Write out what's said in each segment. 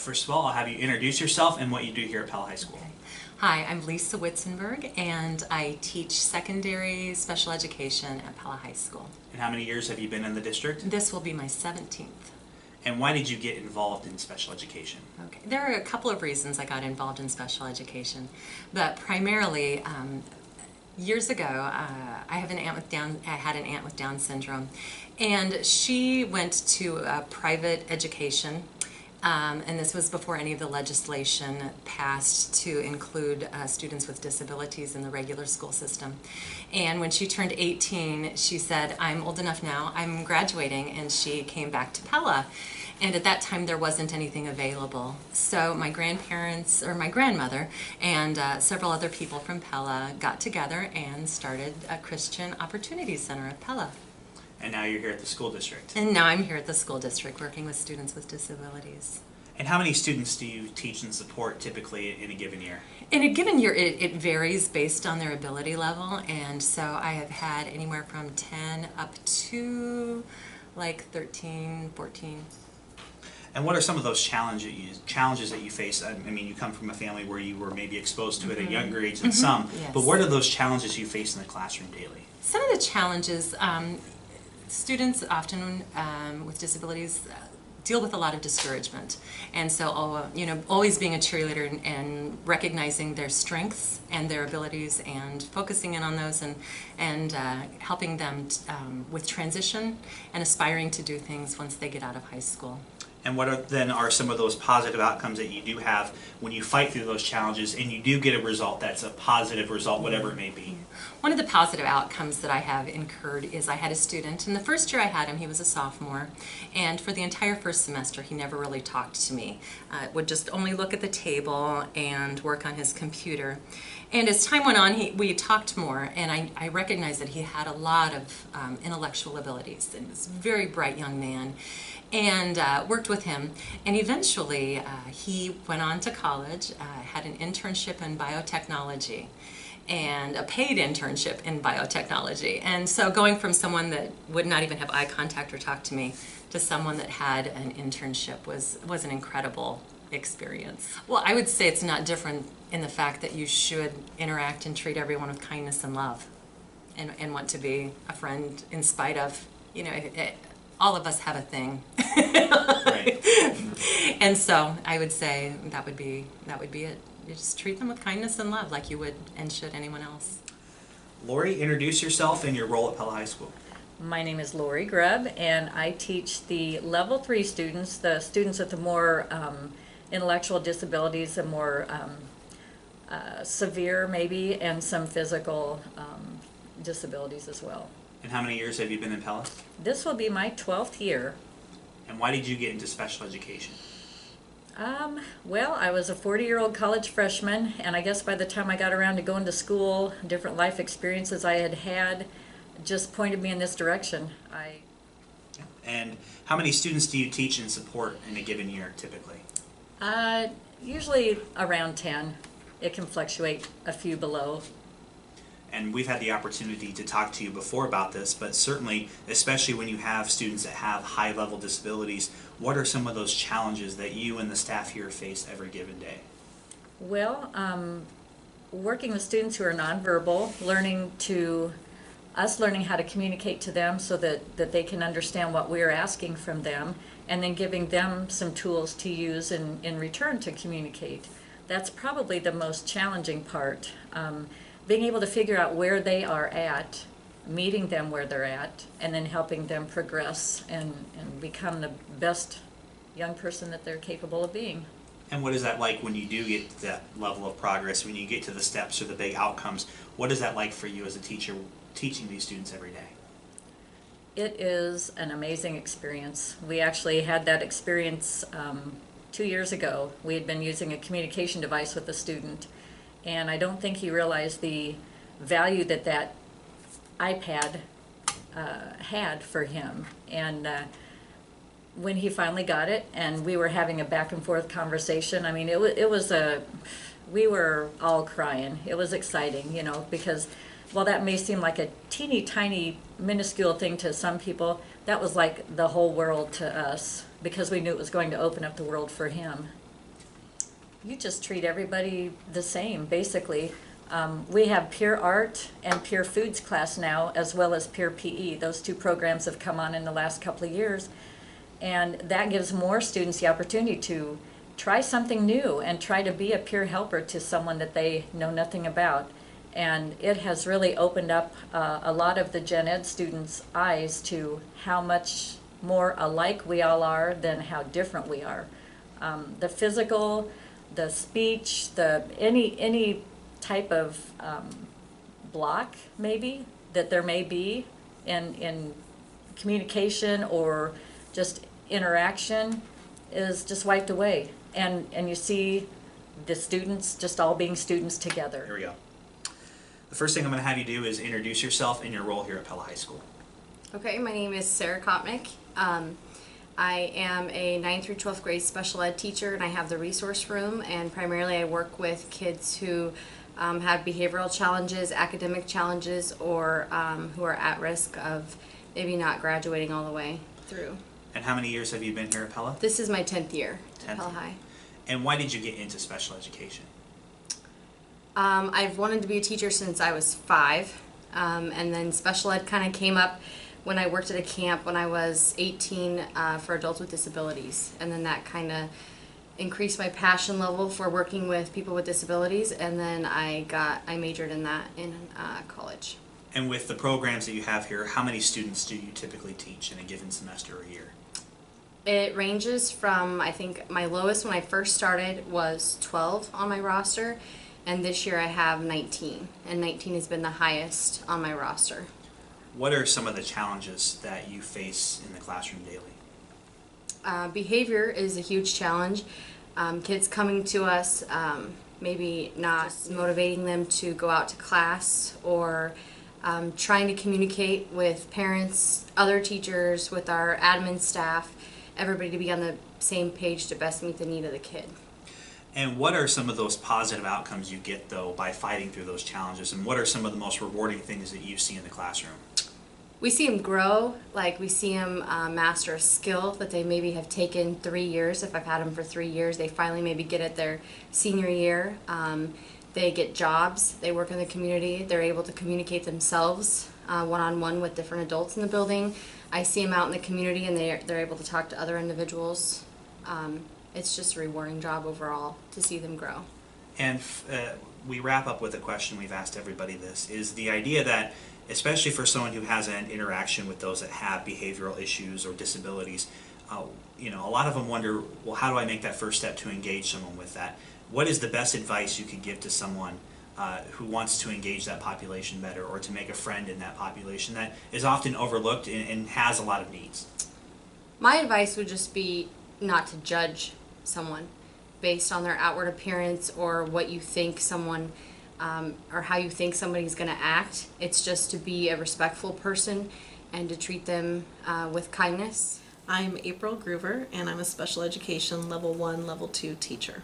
first of all, I'll have you introduce yourself and what you do here at Pella High School. Okay. Hi, I'm Lisa Witzenberg, and I teach secondary special education at Pella High School. And how many years have you been in the district? This will be my 17th. And why did you get involved in special education? Okay. There are a couple of reasons I got involved in special education, but primarily years ago, I had an aunt with Down syndrome, and she went to a private education. And this was before any of the legislation passed to include students with disabilities in the regular school system. And when she turned 18, she said, "I'm old enough now, I'm graduating," and she came back to Pella. And at that time, there wasn't anything available. So my grandparents, or my grandmother, and several other people from Pella got together and started a Christian Opportunity Center at Pella. And now you're here at the school district. And now I'm here at the school district working with students with disabilities. And how many students do you teach and support typically in a given year? In a given year, it varies based on their ability level, and so I have had anywhere from 10 up to like 13, 14. And what are some of those challenges that you face? I mean, you come from a family where you were maybe exposed to it at a younger age than some, Yes. but what are those challenges you face in the classroom daily? Some of the challenges, students often with disabilities deal with a lot of discouragement, and so always being a cheerleader and recognizing their strengths and their abilities and focusing in on those and helping them with transition and aspiring to do things once they get out of high school. And what then are some of those positive outcomes that you do have when you fight through those challenges and you do get a result that's a positive result, whatever it may be? One of the positive outcomes that I have incurred is I had a student, and the first year I had him, he was a sophomore, and for the entire first semester he never really talked to me. Would just only look at the table and work on his computer. And as time went on, we talked more, and I recognized that he had a lot of intellectual abilities, and he was a very bright young man, and worked with him. And eventually he went on to college, had an internship in biotechnology, and a paid internship in biotechnology. And so going from someone that would not even have eye contact or talk to me to someone that had an internship was an incredible experience. Well, I would say it's not different in the fact that you should interact and treat everyone with kindness and love, and want to be a friend in spite of, all of us have a thing. Right. And so I would say that would be it. You just treat them with kindness and love like you would and should anyone else. Lori, introduce yourself and your role at Pella High School. My name is Lori Grubb, and I teach the level 3 students, the students with the more intellectual disabilities, the more severe maybe, and some physical disabilities as well. And how many years have you been in Pella? This will be my 12th year. And why did you get into special education? Well, I was a 40-year-old college freshman, and I guess by the time I got around to going to school, different life experiences I had just pointed me in this direction. And how many students do you teach and support in a given year, typically? Usually around 10. It can fluctuate a few below. And we've had the opportunity to talk to you before about this, but certainly, especially when you have students that have high-level disabilities, what are some of those challenges that you and the staff here face every given day? Well, working with students who are nonverbal, learning how to communicate to them so that they can understand what we're asking from them, and then giving them some tools to use in return to communicate. That's probably the most challenging part. Being able to figure out where they are at, meeting them where they're at, and then helping them progress and become the best young person that they're capable of being. And what is that like when you do get to that level of progress, when you get to the steps or the big outcomes? What is that like for you as a teacher teaching these students every day? It is an amazing experience. We actually had that experience 2 years ago. We had been using a communication device with a student, and I don't think he realized the value that iPad had for him. And when he finally got it, and we were having a back and forth conversation, I mean, we were all crying. It was exciting, because while that may seem like a teeny tiny minuscule thing to some people, that was like the whole world to us, because we knew it was going to open up the world for him. You just treat everybody the same, basically. We have peer art and peer foods class now, as well as peer PE. Those two programs have come on in the last couple of years. And that gives more students the opportunity to try something new and try to be a peer helper to someone that they know nothing about. And it has really opened up a lot of the Gen Ed students' eyes to how much more alike we all are than how different we are. The physical, the speech, any type of block maybe that there may be in communication or just interaction is just wiped away. And you see the students just all being students together. Here we go. The first thing I'm going to have you do is introduce yourself and your role here at Pella High School. Okay, my name is Sarah Kotmick. I am a 9th through 12th grade special ed teacher, and I have the resource room, and primarily I work with kids who have behavioral challenges, academic challenges, or who are at risk of maybe not graduating all the way through. And how many years have you been here at Pella? This is my 10th year at 10th. Pella High. And why did you get into special education? I've wanted to be a teacher since I was 5, and then special ed kind of came up when I worked at a camp when I was 18 for adults with disabilities, and then that kind of increased my passion level for working with people with disabilities, and then I majored in that in college. And with the programs that you have here, how many students do you typically teach in a given semester or year? It ranges from, I think my lowest when I first started was 12 on my roster, and this year I have 19, and 19 has been the highest on my roster. What are some of the challenges that you face in the classroom daily? Behavior is a huge challenge. Kids coming to us, maybe not motivating them to go out to class, or trying to communicate with parents, other teachers, with our admin staff, everybody to be on the same page to best meet the need of the kid. And what are some of those positive outcomes you get, though, by fighting through those challenges? And what are some of the most rewarding things that you see in the classroom? We see them grow, like we see them master a skill that they maybe have taken 3 years. If I've had them for 3 years, they finally maybe get it their senior year. They get jobs, they work in the community, they're able to communicate themselves one-on-one with different adults in the building. I see them out in the community and they're able to talk to other individuals. It's just a rewarding job overall to see them grow. And we wrap up with a question we've asked everybody this, is the idea that, especially for someone who has an interaction with those that have behavioral issues or disabilities, a lot of them wonder, well, how do I make that first step to engage someone with that? What is the best advice you could give to someone who wants to engage that population better, or to make a friend in that population that is often overlooked and has a lot of needs? My advice would just be not to judge someone based on their outward appearance or what you think someone or how you think somebody's going to act. It's just to be a respectful person and to treat them with kindness. I'm April Groover, and I'm a special education level 1, level 2 teacher.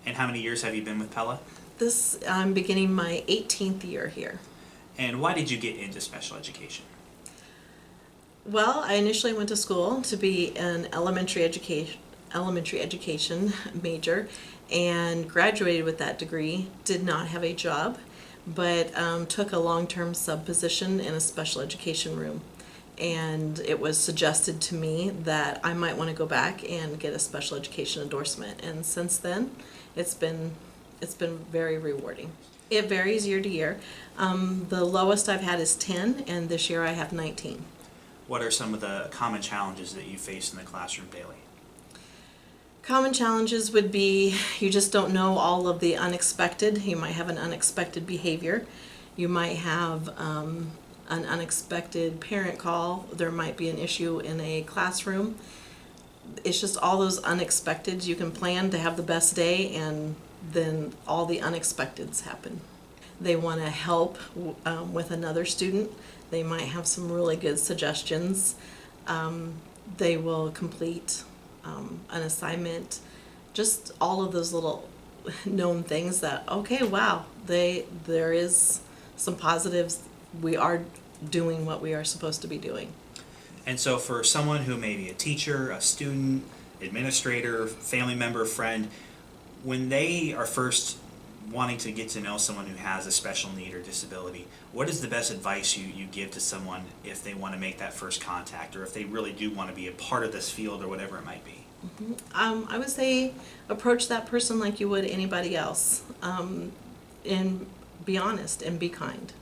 And how many years have you been with Pella? I'm beginning my 18th year here. And why did you get into special education? Well, I initially went to school to be an elementary education major, and graduated with that degree. Did not have a job, but took a long-term sub position in a special education room. And it was suggested to me that I might want to go back and get a special education endorsement. And since then, it's been very rewarding. It varies year to year. The lowest I've had is 10, and this year I have 19. What are some of the common challenges that you face in the classroom daily? Common challenges would be you just don't know all of the unexpected. You might have an unexpected behavior. You might have an unexpected parent call. There might be an issue in a classroom. It's just all those unexpecteds. You can plan to have the best day, and then all the unexpecteds happen. They want to help with another student. They might have some really good suggestions. They will complete an assignment, just all of those little known things that, okay, wow, there is some positives. We are doing what we are supposed to be doing. And so for someone who may be a teacher, a student, administrator, family member, friend, when they are first wanting to get to know someone who has a special need or disability, what is the best advice you give to someone if they want to make that first contact, or if they really do want to be a part of this field or whatever it might be? I would say approach that person like you would anybody else, and be honest and be kind.